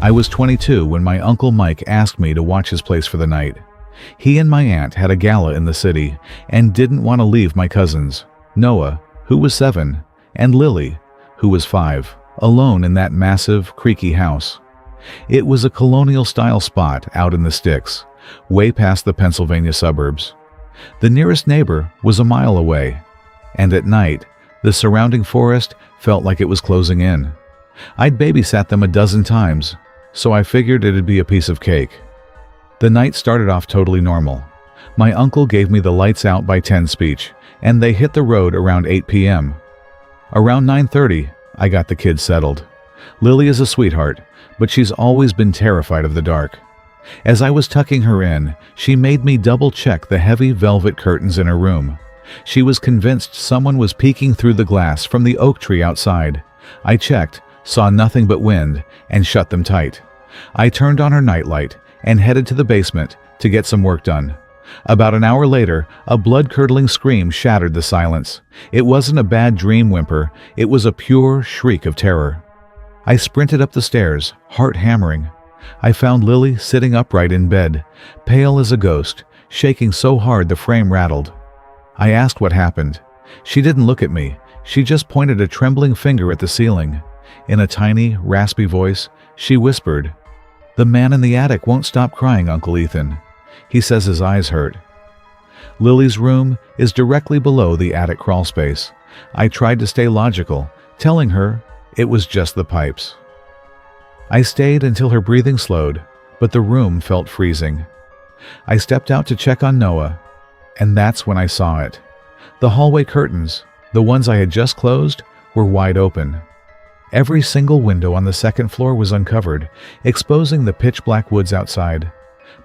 I was 22 when my Uncle Mike asked me to watch his place for the night. He and my aunt had a gala in the city and didn't want to leave my cousins, Noah, who was 7, and Lily, who was 5, alone in that massive, creaky house. It was a colonial-style spot out in the sticks, way past the Pennsylvania suburbs. The nearest neighbor was a mile away, and at night, the surrounding forest felt like it was closing in. I'd babysat them a dozen times, so I figured it'd be a piece of cake. The night started off totally normal. My uncle gave me the lights out by 10 speech, and they hit the road around 8 p.m. Around 9:30, I got the kids settled. Lily is a sweetheart, but she's always been terrified of the dark. As I was tucking her in, she made me double-check the heavy velvet curtains in her room. She was convinced someone was peeking through the glass from the oak tree outside. I checked, saw nothing but wind, and shut them tight. I turned on her nightlight and headed to the basement to get some work done. About an hour later, a blood-curdling scream shattered the silence. It wasn't a bad dream whimper, it was a pure shriek of terror. I sprinted up the stairs, heart hammering. I found Lily sitting upright in bed, pale as a ghost, shaking so hard the frame rattled. I asked what happened. She didn't look at me, she just pointed a trembling finger at the ceiling. In a tiny, raspy voice, she whispered, "The man in the attic won't stop crying, Uncle Ethan. He says his eyes hurt." Lily's room is directly below the attic crawl space. I tried to stay logical, telling her it was just the pipes. I stayed until her breathing slowed, but the room felt freezing. I stepped out to check on Noah, and that's when I saw it. The hallway curtains, the ones I had just closed, were wide open. Every single window on the second floor was uncovered, exposing the pitch-black woods outside.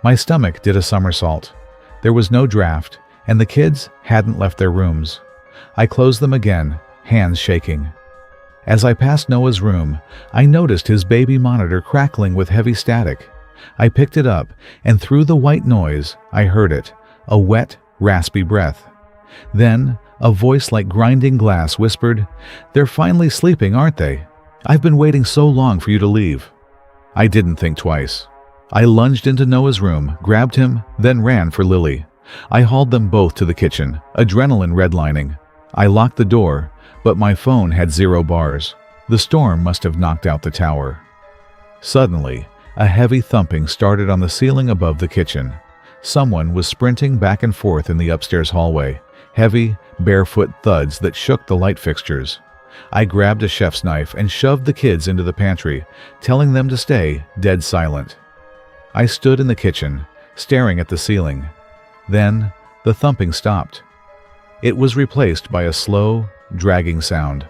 My stomach did a somersault. There was no draft, and the kids hadn't left their rooms. I closed them again, hands shaking. As I passed Noah's room, I noticed his baby monitor crackling with heavy static. I picked it up, and through the white noise, I heard it, a wet, raspy breath. Then, a voice like grinding glass whispered, "They're finally sleeping, aren't they? I've been waiting so long for you to leave." I didn't think twice. I lunged into Noah's room, grabbed him, then ran for Lily. I hauled them both to the kitchen, adrenaline redlining. I locked the door, but my phone had 0 bars. The storm must have knocked out the tower. Suddenly, a heavy thumping started on the ceiling above the kitchen. Someone was sprinting back and forth in the upstairs hallway, heavy, barefoot thuds that shook the light fixtures. I grabbed a chef's knife and shoved the kids into the pantry, telling them to stay dead silent. I stood in the kitchen, staring at the ceiling. Then, the thumping stopped. It was replaced by a slow, dragging sound,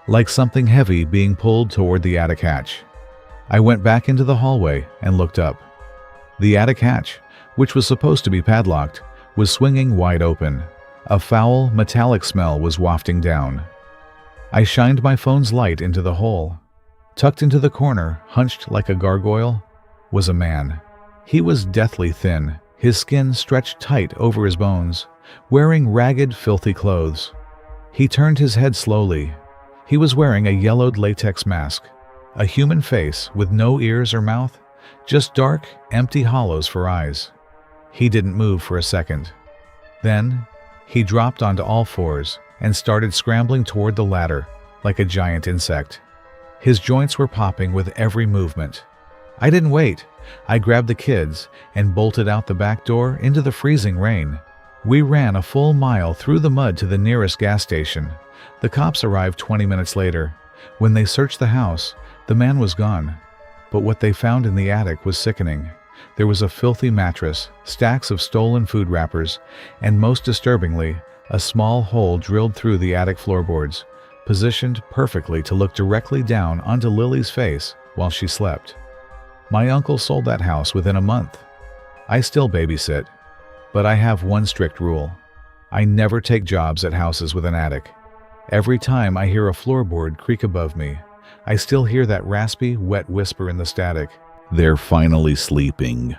like something heavy being pulled toward the attic hatch. I went back into the hallway and looked up. The attic hatch, which was supposed to be padlocked, was swinging wide open. A foul, metallic smell was wafting down. I shined my phone's light into the hole. Tucked into the corner, hunched like a gargoyle, was a man. He was deathly thin, his skin stretched tight over his bones, wearing ragged, filthy clothes. He turned his head slowly. He was wearing a yellowed latex mask, a human face with no ears or mouth, just dark, empty hollows for eyes. He didn't move for a second. Then, he dropped onto all fours and started scrambling toward the ladder like a giant insect. His joints were popping with every movement. I didn't wait. I grabbed the kids and bolted out the back door into the freezing rain. We ran a full mile through the mud to the nearest gas station. The cops arrived 20 minutes later. When they searched the house, the man was gone. But what they found in the attic was sickening. There was a filthy mattress, stacks of stolen food wrappers, and most disturbingly, a small hole drilled through the attic floorboards, positioned perfectly to look directly down onto Lily's face while she slept. My uncle sold that house within a month. I still babysit, but I have one strict rule. I never take jobs at houses with an attic. Every time I hear a floorboard creak above me, I still hear that raspy, wet whisper in the static. "They're finally sleeping."